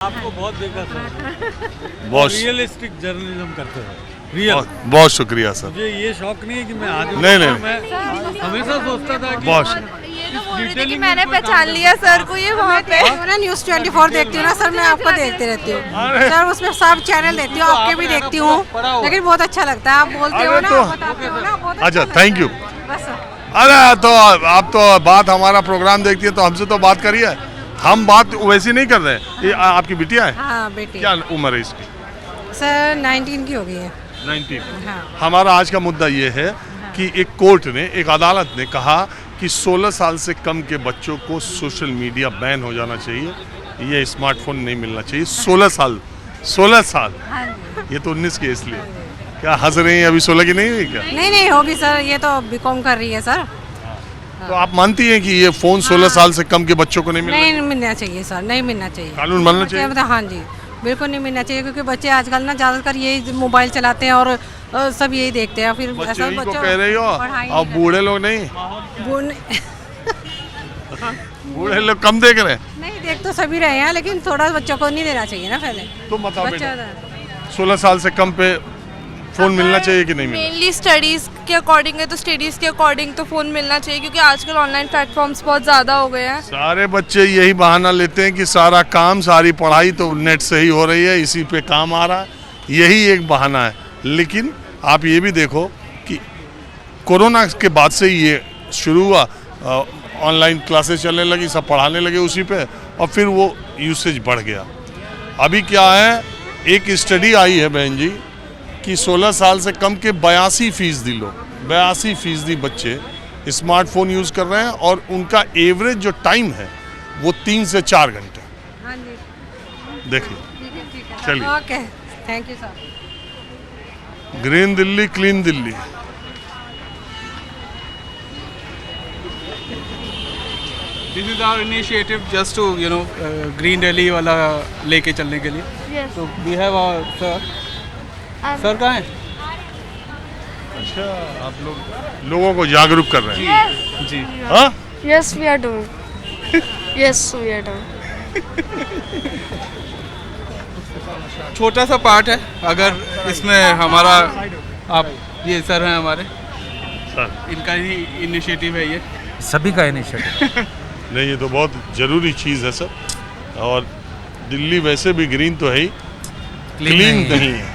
आपको बहुत देखा सर, बहुत रियलिस्टिक जर्नलिज्म करते हो। रियल बहुत शुक्रिया सर। मुझे ये शौक नहीं है कि मैं आदमी नहीं। मैं हमेशा सोचता था कि बहुत ये तो बोल रही थी कि मैंने पहचान लिया सर को, ये वहाँ पे मैं न्यूज़ 24 देखती हूँ ना सर, मैं आपको देखती रहती हूँ सर, उसमें सब चैनल देखती हूँ, आपके भी देखती हूँ, लेकिन बहुत अच्छा लगता है, आप बोलते हो ना, तो- आप बताते हो ना, बहुत अच्छा, लगता थैंक है। यू। बस सर। अरे तो आप तो बात हमारा प्रोग्राम देखती है तो हमसे तो बात करिए, हम बात वैसी नहीं कर रहे हैं। ये आपकी बिटिया है? हाँ बेटी क्या उम्र है इसकी? सर 19 की हो गई है। 19। हाँ। हमारा आज का मुद्दा ये है कि एक कोर्ट ने, एक अदालत ने कहा कि 16 साल से कम के बच्चों को सोशल मीडिया बैन हो जाना चाहिए, ये स्मार्टफोन नहीं मिलना चाहिए। 16 साल ये तो 19 की है, इसलिए क्या हंस रही हैं? अभी 16 की नहीं हुई क्या? नहीं होगी सर, ये तो बीकॉम कर रही है सर। तो आप मानती हैं कि ये फोन 16 साल से कम के बच्चों को नहीं मिलना? नहीं मिलना चाहिए सर, नहीं मिलना चाहिए, कानून बनना चाहिए। मतलब हाँ जी, बिल्कुल नहीं मिलना चाहिए, क्योंकि बच्चे आजकल ना ज़्यादातर यही मोबाइल चलाते हैं और सब यही देखते हैं, फिर बच्चे ऐसा ही को बच्चों कह रही हो, पढ़ाई अब बूढ़े लोग नहीं, बूढ़े लोग कम देख रहे हैं। नहीं देख तो सभी रहे हैं, लेकिन थोड़ा बच्चों को नहीं देना चाहिए ना पहले। तो बताओ बच्चा बेटा, 16 साल से कम पे फोन मिलना चाहिए कि नहीं मिलना? मेनली स्टडीज़ के अकॉर्डिंग है तो स्टडीज़ के अकॉर्डिंग तो फ़ोन मिलना चाहिए, क्योंकि आजकल ऑनलाइन प्लेटफॉर्म्स बहुत ज़्यादा हो गए हैं। सारे बच्चे यही बहाना लेते हैं कि सारा काम, सारी पढ़ाई तो नेट से ही हो रही है, इसी पे काम आ रहा है, यही एक बहाना है। लेकिन आप ये भी देखो कि कोरोना के बाद से ये शुरू हुआ, ऑनलाइन क्लासेस चलने लगी, सब पढ़ाने लगे उसी पे, और फिर वो यूसेज बढ़ गया। अभी क्या है, एक स्टडी आई है बहन जी कि 16 साल से कम के 82% लोग, 82% बच्चे स्मार्टफोन यूज़ कर रहे हैं, और उनका एवरेज जो टाइम है वो 3 से 4 घंटे। हाँ जी, देखिए, चलिए। Okay, thank you sir. Green Delhi, clean Delhi. This is our initiative just to Green Delhi वाला लेके चलने के लिए। Yes. So we have our sir कहाँ हैं? अच्छा, आप लोगों को जागरूक कर रहे हैं? जी। हाँ? Yes, we are doing. Yes, we are doing. छोटा सा पार्ट है, अगर इसमें हमारा, आप ये सर हैं हमारे, सर इनका ही इनिशिएटिव है ये। सभी का इनिशिएटिव। नहीं, ये तो बहुत ज़रूरी चीज़ है सर, और दिल्ली वैसे भी ग्रीन तो है ही, क्लीन नहीं है।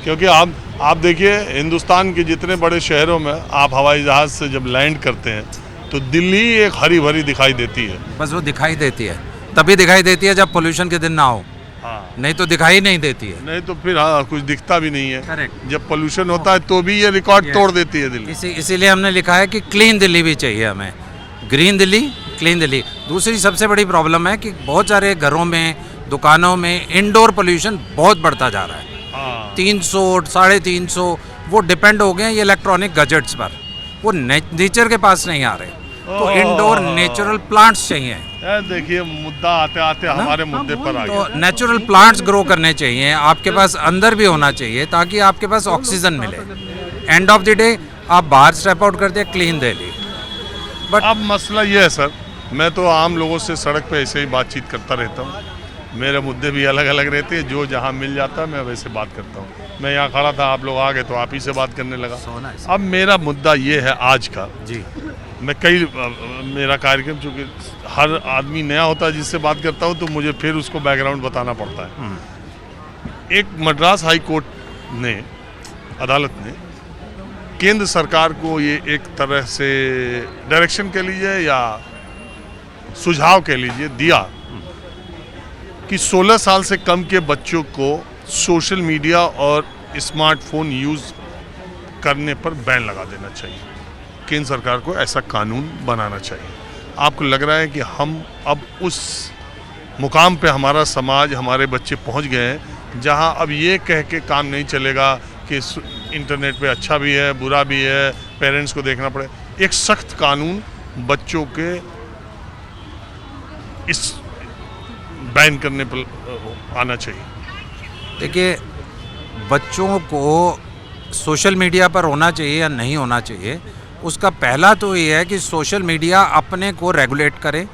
क्योंकि आप देखिए, हिंदुस्तान के जितने बड़े शहरों में आप हवाई जहाज़ से जब लैंड करते हैं तो दिल्ली एक हरी भरी दिखाई देती है। बस वो दिखाई देती है, तभी दिखाई देती है जब पोल्यूशन के दिन ना हो, हाँ, नहीं तो दिखाई नहीं देती है। नहीं तो फिर हाँ, कुछ दिखता भी नहीं है। करेक्ट। जब पोल्यूशन होता है तो भी ये रिकॉर्ड तोड़ देती है दिल्ली। इसीलिए हमने लिखा है कि क्लीन दिल्ली भी चाहिए हमें, ग्रीन दिल्ली, क्लीन दिल्ली। दूसरी सबसे बड़ी प्रॉब्लम है कि बहुत सारे घरों में, दुकानों में इंडोर पोल्यूशन बहुत बढ़ता जा रहा है। 300, 350 वो डिपेंड हो गए हैं ये इलेक्ट्रॉनिक गैजेट्स पर, वो नेचर के पास नहीं आ रहे। तो इंडोर नेचुरल प्लांट्स चाहिए। देखिए, मुद्दा आते आते हमारे मुद्दे पर आ गया। तो नेचुरल प्लांट्स ग्रो करने चाहिए, आपके पास अंदर भी होना चाहिए, ताकि आपके पास ऑक्सीजन मिले। एंड ऑफ द डे आप बाहर स्टेप आउट करते हैं क्लीन दिल्ली। बट अब मसला ये है सर, मैं तो आम लोगों से सड़क पे ऐसे ही बातचीत करता रहता हूँ, मेरे मुद्दे भी अलग अलग रहते हैं, जो जहाँ मिल जाता है मैं वैसे बात करता हूँ। मैं यहाँ खड़ा था, आप लोग आ गए तो आप ही से बात करने लगा। अब मेरा मुद्दा ये है आज का जी, मैं मेरा कार्यक्रम, चूँकि हर आदमी नया होता है जिससे बात करता हूँ, तो मुझे फिर उसको बैकग्राउंड बताना पड़ता है। एक मद्रास हाई कोर्ट ने, अदालत ने केंद्र सरकार को ये एक तरह से डायरेक्शन कह लीजिए या सुझाव कह लीजिए दिया कि 16 साल से कम के बच्चों को सोशल मीडिया और स्मार्टफोन यूज़ करने पर बैन लगा देना चाहिए। केंद्र सरकार को ऐसा कानून बनाना चाहिए। आपको लग रहा है कि हम अब उस मुकाम पे हमारा समाज, हमारे बच्चे पहुंच गए हैं जहां अब ये कह के काम नहीं चलेगा कि इंटरनेट पे अच्छा भी है, बुरा भी है, पेरेंट्स को देखना पड़े। एक सख्त कानून बच्चों के इस बैन करने पर आना चाहिए। देखिए, बच्चों को सोशल मीडिया पर होना चाहिए या नहीं होना चाहिए, उसका पहला तो ये है कि सोशल मीडिया अपने को रेगुलेट करे,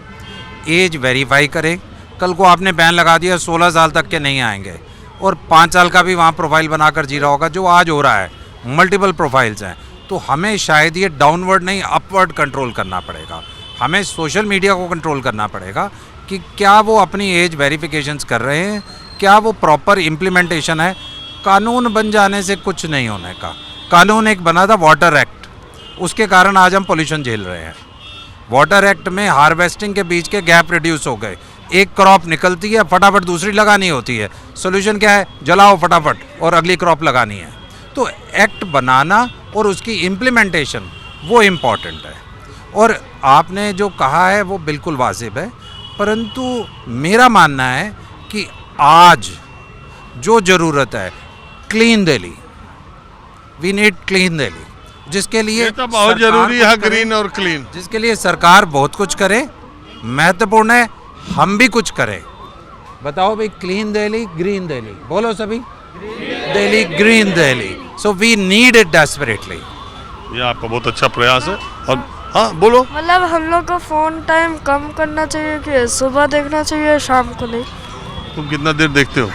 एज वेरीफाई करे, कल को आपने बैन लगा दिया 16 साल तक के नहीं आएंगे, और 5 साल का भी वहाँ प्रोफाइल बनाकर जी रहा होगा, जो आज हो रहा है, मल्टीपल प्रोफाइल्स हैं। तो हमें शायद ये डाउनवर्ड नहीं अपवर्ड कंट्रोल करना पड़ेगा। हमें सोशल मीडिया को कंट्रोल करना पड़ेगा कि क्या वो अपनी एज वेरिफिकेशंस कर रहे हैं, क्या वो प्रॉपर इम्प्लीमेंटेशन है। कानून बन जाने से कुछ नहीं होने का। कानून एक बना था वाटर एक्ट, उसके कारण आज हम पोल्यूशन झेल रहे हैं। वाटर एक्ट में हार्वेस्टिंग के बीच के गैप रिड्यूस हो गए। एक क्रॉप निकलती है, फटाफट दूसरी लगानी होती है। सोल्यूशन क्या है? जलाओ फटाफट और अगली क्रॉप लगानी है। तो एक्ट बनाना और उसकी इम्प्लीमेंटेशन वो इम्पॉर्टेंट है। और आपने जो कहा है वो बिल्कुल वाजिब है, परंतु मेरा मानना है कि आज जो ज़रूरत है clean Delhi, we need clean Delhi, जिसके लिए ये तो बहुत जरूरी है, ग्रीन और क्लीन, जिसके लिए सरकार बहुत कुछ करे, महत्वपूर्ण है हम भी कुछ करें। बताओ भाई, क्लीन दिल्ली, ग्रीन दिल्ली, बोलो सभी, Delhi, green Delhi. So we need it desperately. ये आपका बहुत अच्छा प्रयास है। और हाँ बोलो। मतलब हम लोग को फ़ोन टाइम कम करना चाहिए कि सुबह देखना चाहिए, शाम को नहीं? तुम कितना देर देखते हो?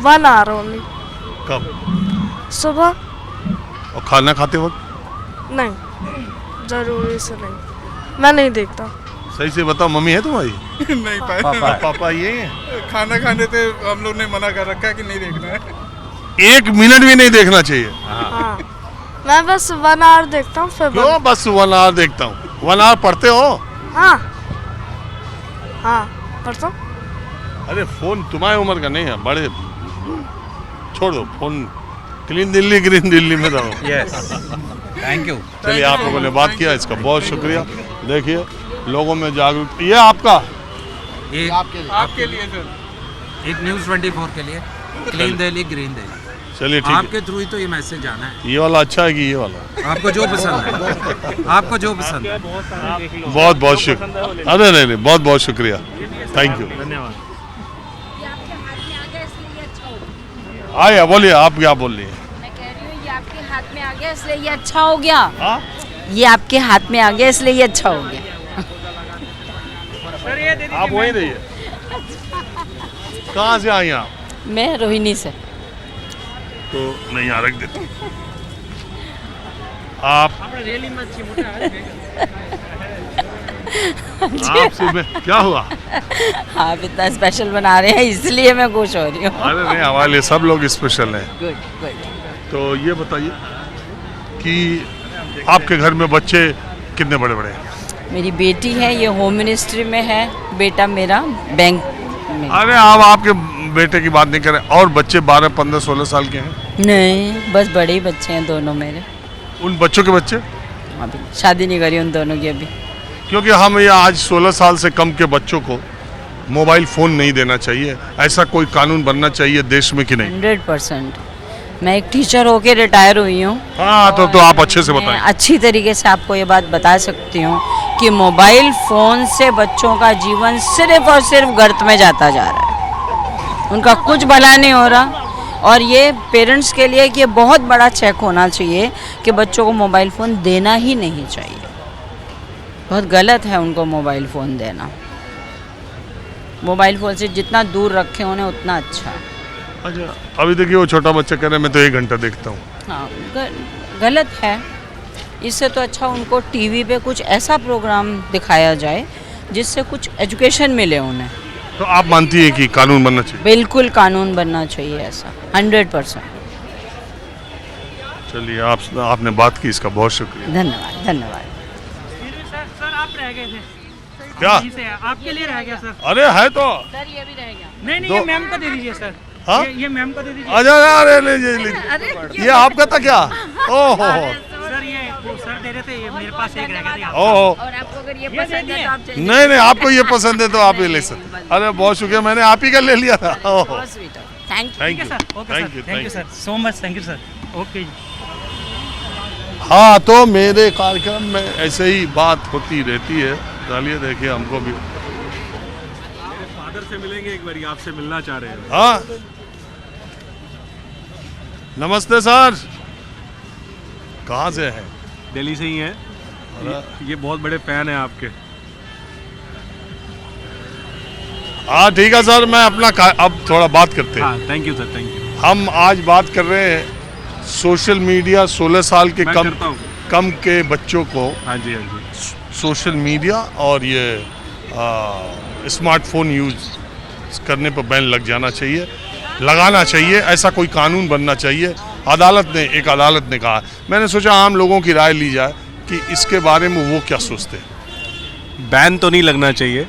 1 आवर ओनली। कब? सुबह। और खाना खाते वक्त? नहीं, ज़रूरी से नहीं, मैं नहीं देखता। सही से बताओ, मम्मी है तुम्हारी? नहीं पापा ये हैं? खाना खाने से हम लोग ने मना कर रखा है कि नहीं देखना है। 1 मिनट भी नहीं देखना चाहिए। हाँ, मैं बस 1 आवर देखता हूँ, फिर क्यों बस 1 आवर देखता हूँ? 1 आवर पढ़ते हो? हाँ पढ़ता हूँ। अरे फोन तुम्हारी उम्र का नहीं है, बड़े छोड़ दो phone. Clean Delhi, green Delhi में रहो। Yes, thank you. चलिए, आप लोगों ने बात किया, इसका बहुत शुक्रिया। देखिए, लोगों में जागरूक, ये आपका, एक आपके लिए सर, एक न्यूज़ 24 के लिए, क्लीन दिल्ली, ग्रीन दिल्ली। चलिए ठीक है। आपके थ्रू ही तो ये मैसेज आना है। ये वाला अच्छा है कि ये वाला? आपको जो पसंद है, आपको जो पसंद है। बहुत बहुत शुक्रिया। अरे नहीं, बहुत बहुत शुक्रिया, थैंक यू, धन्यवाद। आया, बोलिए, आप क्या बोल रही हैं? मैं कह रही हूँ ये आपके हाथ में आ गया इसलिए ये अच्छा हो गया। हाँ? ये आपके हाथ में आ गया इसलिए ये अच्छा हो गया। आप वहीं रहिए। कहाँ से आई आप? मैं रोहिणी से। तो नहीं, यहाँ रख देते। आप सुबह क्या हुआ? आप इतना स्पेशल बना रहे हैं इसलिए मैं खुश हो रही हूँ। अरे नहीं, हमारे लिए सब लोग स्पेशल हैं। Good good. तो ये बताइए कि आपके घर में बच्चे कितने बड़े बड़े हैं? मेरी बेटी है, ये होम मिनिस्ट्री में है। बेटा मेरा बैंक में। अरे आप आपके बेटे की बात नहीं करें, और बच्चे 12, 15, 16 साल के हैं? नहीं, बस बड़े ही बच्चे हैं दोनों मेरे। उन बच्चों के बच्चे? अभी शादी नहीं करी उन दोनों की अभी। क्योंकि हम ये आज 16 साल से कम के बच्चों को मोबाइल फ़ोन नहीं देना चाहिए, ऐसा कोई कानून बनना चाहिए देश में कि नहीं? 100%। मैं एक टीचर होके रिटायर हुई हूँ। हाँ, तो आप अच्छे से मैं बताएं। अच्छी तरीके से आपको ये बात बता सकती हूँ कि मोबाइल फ़ोन से बच्चों का जीवन सिर्फ और सिर्फ गर्त में जाता जा रहा है। उनका कुछ भला नहीं हो रहा। और ये पेरेंट्स के लिए कि ये बहुत बड़ा चेक होना चाहिए कि बच्चों को मोबाइल फ़ोन देना ही नहीं चाहिए। बहुत गलत है उनको मोबाइल फ़ोन देना। मोबाइल फ़ोन से जितना दूर रखें उन्हें उतना अच्छा। अच्छा, अभी देखिए वो छोटा बच्चा कह रहा है मैं तो 1 घंटा देखता हूँ। हाँ, गलत है। इससे तो अच्छा उनको टीवी पे कुछ ऐसा प्रोग्राम दिखाया जाए जिससे कुछ एजुकेशन मिले उन्हें। तो आप मानती हैं कि कानून बनना चाहिए? बिल्कुल कानून बनना चाहिए ऐसा, 100%। चलिए, आपने बात की, इसका बहुत शुक्रिया। धन्यवाद धन्यवाद। सर आप रह गए थे क्या? आपके लिए रह गया सर। अरे है तो सर ये भी रह गया। नहीं, ये मैम को दे दीजिए सर। हाँ? ये मैम को दे दीजिए। अरे ये आपका था क्या? ओहो, सर ये सर दे रहे थे, ये मेरे पास एक रह गया था। ओहो, और आपको अगर ये पसंद है तो आप चाहिए। नहीं, आपको ये पसंद है तो आप ये ले सकते। अरे बहुत शुक्रिया, मैंने आप ही का ले लिया था। ओहो, बहुत स्वीट है। Thank you. Thank you, sir okay thank sir, you, thank you sir so much, thank you sir. Okay. हाँ, तो मेरे कार्यक्रम में ऐसे ही बात होती रहती है। चलिए देखिए, हमको भी फादर से मिलेंगे एक बार, आपसे मिलना चाह रहे हैं। हाँ, नमस्ते सर, कहाँ से हैं? दिल्ली से ही हैं। ये बहुत बड़े फैन हैं आपके। हाँ ठीक है सर, मैं अपना अब थोड़ा बात करते हैं। हाँ thank you sir, thank you. हम आज बात कर रहे हैं सोशल मीडिया 16 साल के मैं करता हूँ। कम के बच्चों को हाँ जी, हाँ जी। सोशल मीडिया और ये स्मार्टफोन यूज करने पर बैन लग जाना चाहिए, लगाना चाहिए, ऐसा कोई कानून बनना चाहिए। एक अदालत ने कहा। मैंने सोचा आम लोगों की राय ली जाए कि इसके बारे में वो क्या सोचते हैं। बैन तो नहीं लगना चाहिए,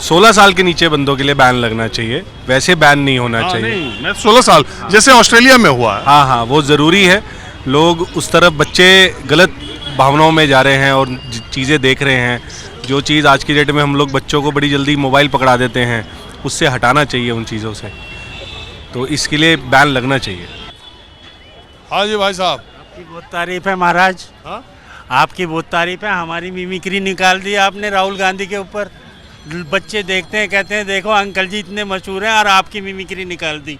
16 साल के नीचे बंदों के लिए बैन लगना चाहिए, वैसे बैन नहीं होना चाहिए। नहीं, मैं 16 साल जैसे ऑस्ट्रेलिया में हुआ है। हाँ हाँ, वो ज़रूरी है। लोग उस तरफ, बच्चे गलत भावनाओं में जा रहे हैं और चीज़ें देख रहे हैं। जो चीज़ आज की डेट में हम लोग बच्चों को बड़ी जल्दी मोबाइल पकड़ा देते हैं, उससे हटाना चाहिए उन चीज़ों से। तो इसके लिए बैन लगना चाहिए। हाँ जी भाई साहब। आपकी बहुत तारीफ है महाराज। हाँ? आपकी बहुत तारीफ है। हमारी मिमिक्री निकाल दी आपने राहुल गांधी के ऊपर। बच्चे देखते हैं, कहते हैं देखो अंकल जी इतने मशहूर हैं, और आपकी मिमिक्री निकाल दी।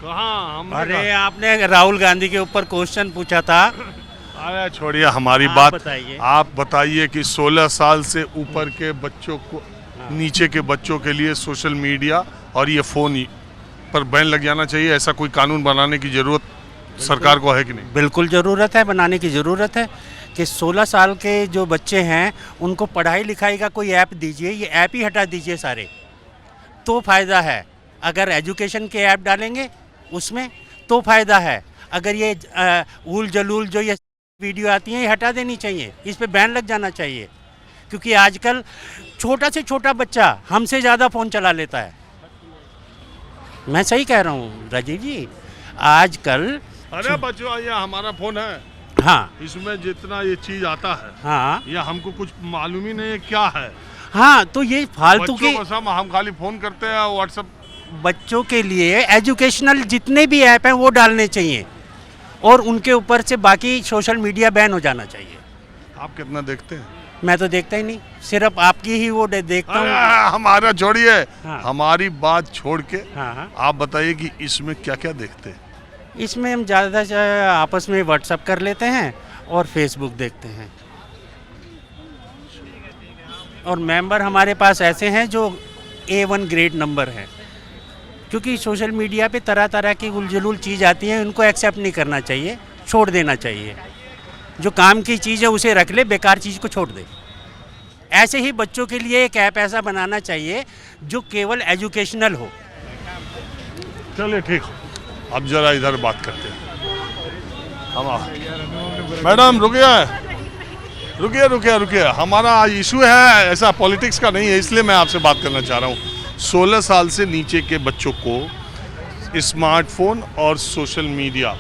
कहाँ? अरे आपने राहुल गांधी के ऊपर क्वेश्चन पूछा था। अरे छोड़िए हमारी आप बात, बताइए। आप बताइए कि 16 साल से ऊपर के बच्चों को, नीचे के बच्चों के लिए सोशल मीडिया और ये फ़ोन पर बैन लग जाना चाहिए, ऐसा कोई कानून बनाने की ज़रूरत सरकार को है कि नहीं? बिल्कुल ज़रूरत है, बनाने की ज़रूरत है कि 16 साल के जो बच्चे हैं उनको पढ़ाई लिखाई का कोई ऐप दीजिए, ये ऐप ही हटा दीजिए सारे, तो फ़ायदा है। अगर एजुकेशन के ऐप डालेंगे उसमें तो फ़ायदा है। अगर ये ऊल जलूल जो ये वीडियो आती हैं ये हटा देनी चाहिए, इस पे बैन लग जाना चाहिए। क्योंकि आजकल छोटा से छोटा बच्चा हमसे ज़्यादा फ़ोन चला लेता है। मैं सही कह रहा हूँ राजीव जी, आजकल। अरे बच्चों, ये हमारा फ़ोन है। हाँ, इसमें जितना ये चीज़ आता है, हाँ, ये हमको कुछ मालूम ही नहीं है क्या है। हाँ, तो ये फालतू बच्चों के को सब हम खाली फ़ोन करते हैं, व्हाट्सएप। बच्चों के लिए एजुकेशनल जितने भी ऐप हैं वो डालने चाहिए, और उनके ऊपर से बाकी सोशल मीडिया बैन हो जाना चाहिए। आप कितना देखते हैं? मैं तो देखता ही नहीं, सिर्फ आपकी ही वो देखता हूँ। हमारा छोड़िए, हाँ। हमारी बात छोड़ के हाँ, हाँ। आप बताइए कि इसमें क्या क्या देखते हैं? इसमें हम ज़्यादा से आपस में व्हाट्सअप कर लेते हैं और फेसबुक देखते हैं। और मेंबर हमारे पास ऐसे हैं जो A1 ग्रेड नंबर हैं, क्योंकि सोशल मीडिया पे तरह तरह की उलझुल चीज़ आती है, उनको एक्सेप्ट नहीं करना चाहिए, छोड़ देना चाहिए। जो काम की चीज़ है उसे रख ले, बेकार चीज़ को छोड़ दे। ऐसे ही बच्चों के लिए एक ऐप ऐसा बनाना चाहिए जो केवल एजुकेशनल हो। चलिए ठीक, अब जरा इधर बात करते हैं। हम मैडम रुकिए, हमारा इशू है ऐसा पॉलिटिक्स का नहीं है, इसलिए मैं आपसे बात करना चाह रहा हूँ। 16 साल से नीचे के बच्चों को स्मार्टफोन और सोशल मीडिया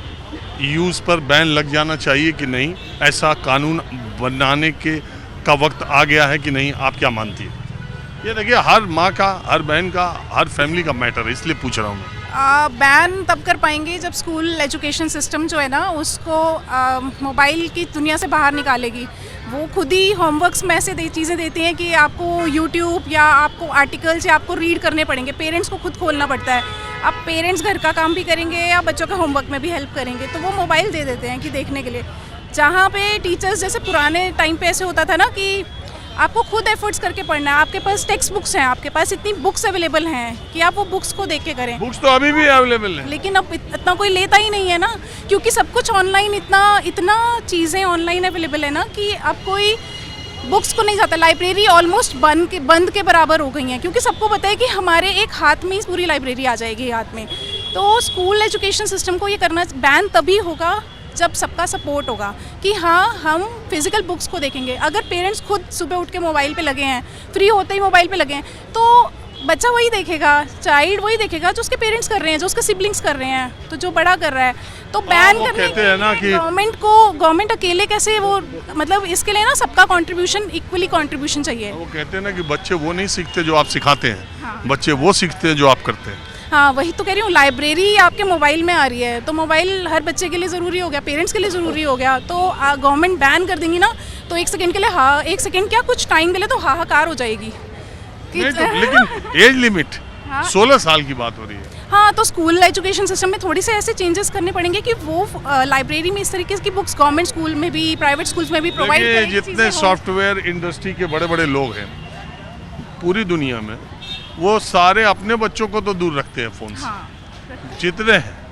यूज़ पर बैन लग जाना चाहिए कि नहीं? ऐसा कानून बनाने का वक्त आ गया है कि नहीं? आप क्या मानती है? ये देखिए, हर माँ का, हर बहन का, हर फैमिली का मैटर है, इसलिए पूछ रहा हूँ मैं। बैन तब कर पाएंगे जब स्कूल एजुकेशन सिस्टम जो है ना उसको मोबाइल की दुनिया से बाहर निकालेगी। वो खुद ही होमवर्क्स में ऐसे चीज़ें देती हैं कि आपको यूट्यूब या आपको आर्टिकल्स या आपको रीड करने पड़ेंगे, पेरेंट्स को खुद खोलना पड़ता है। अब पेरेंट्स घर का काम भी करेंगे या बच्चों के होमवर्क में भी हेल्प करेंगे, तो वो मोबाइल दे देते हैं कि देखने के लिए। जहाँ पे टीचर्स, जैसे पुराने टाइम पे ऐसे होता था ना कि आपको खुद एफर्ट्स करके पढ़ना है, आपके पास टेक्स्ट बुक्स हैं, आपके पास इतनी बुक्स अवेलेबल हैं कि आप वो बुक्स को देख के करें। बुक्स तो अभी भी अवेलेबल है, लेकिन अब इतना कोई लेता ही नहीं है ना, क्योंकि सब कुछ ऑनलाइन, इतना चीज़ें ऑनलाइन अवेलेबल है ना कि अब कोई बुक्स को नहीं जाता। लाइब्रेरी ऑलमोस्ट बंद के बराबर हो गई हैं, क्योंकि सबको पता है कि हमारे एक हाथ में ही पूरी लाइब्रेरी आ जाएगी हाथ में। तो स्कूल एजुकेशन सिस्टम को ये करना बैन तभी होगा जब सबका सपोर्ट होगा कि हाँ हम फिजिकल बुक्स को देखेंगे। अगर पेरेंट्स खुद सुबह उठ के मोबाइल पे लगे हैं, फ्री होते ही मोबाइल पे लगे हैं, तो बच्चा वही देखेगा, चाइल्ड वही देखेगा जो उसके पेरेंट्स कर रहे हैं, जो उसके सिबलिंग्स कर रहे हैं, तो जो बड़ा कर रहा है। तो बैन करने कहते हैं ना कि गवर्नमेंट अकेले कैसे, वो मतलब इसके लिए ना सबका कंट्रीब्यूशन, इक्वली कंट्रीब्यूशन चाहिए। वो कहते हैं ना कि बच्चे वो नहीं सीखते जो आप सिखाते हैं, हाँ। बच्चे वो सीखते हैं जो आप करते हैं। हाँ, वही तो कह रही हूँ, लाइब्रेरी आपके मोबाइल में आ रही है, तो मोबाइल हर बच्चे के लिए ज़रूरी हो गया, पेरेंट्स के लिए ज़रूरी हो गया। तो गवर्नमेंट बैन कर देंगी ना, तो एक सेकंड के लिए, हाँ एक सेकंड क्या, कुछ टाइम के लिए तो हाहाकार हो जाएगी। नहीं तो, लेकिन एज लिमिट 16 साल की बात हो रही है। हाँ, तो स्कूल एजुकेशन सिस्टम में थोड़ी से ऐसे चेंजेस करने पड़ेंगे कि वो लाइब्रेरी में इस तरीके की बुक्स गवर्नमेंट स्कूल में भी, प्राइवेट स्कूल्स में भी प्रोवाइड करें। जितने सॉफ्टवेयर इंडस्ट्री के बड़े बड़े लोग हैं, पूरी दुनिया में, वो सारे अपने बच्चों को तो दूर रखते हैं फ़ोन से। हाँ जितने हैं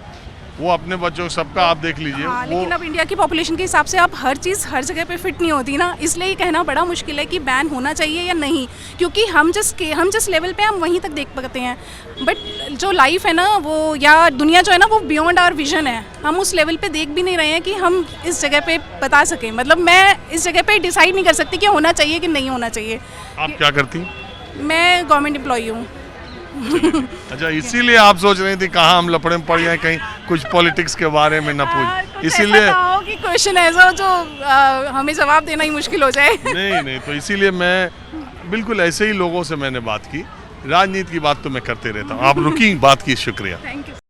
वो अपने बच्चों सबका आप देख लीजिए। हाँ, वो लेकिन अब इंडिया की पॉपुलेशन के हिसाब से अब हर चीज़ हर जगह पे फिट नहीं होती ना, इसलिए ये कहना बड़ा मुश्किल है कि बैन होना चाहिए या नहीं, क्योंकि हम जिस लेवल पे हम वहीं तक देख पाते हैं, बट जो लाइफ है ना वो या दुनिया जो है ना वो बियॉन्ड आवर विजन है। हम उस लेवल पे देख भी नहीं रहे हैं कि हम इस जगह पे बता सकें। मतलब मैं इस जगह पे डिसाइड नहीं कर सकती कि होना चाहिए कि नहीं होना चाहिए। आप क्या करती? मैं गवर्नमेंट एम्प्लॉई हूँ। अच्छा, इसीलिए आप सोच रही थी कहाँ हम लफड़े में पड़ जाए, कहीं कुछ पॉलिटिक्स के बारे में न पूछ, इसीलिए कि क्वेश्चन ऐसा जो हमें जवाब देना ही मुश्किल हो जाए। नहीं, तो इसीलिए मैं बिल्कुल ऐसे ही लोगों से मैंने बात की। राजनीति की बात तो मैं करते रहता हूँ। आप रुकी बात की, शुक्रिया। Thank you.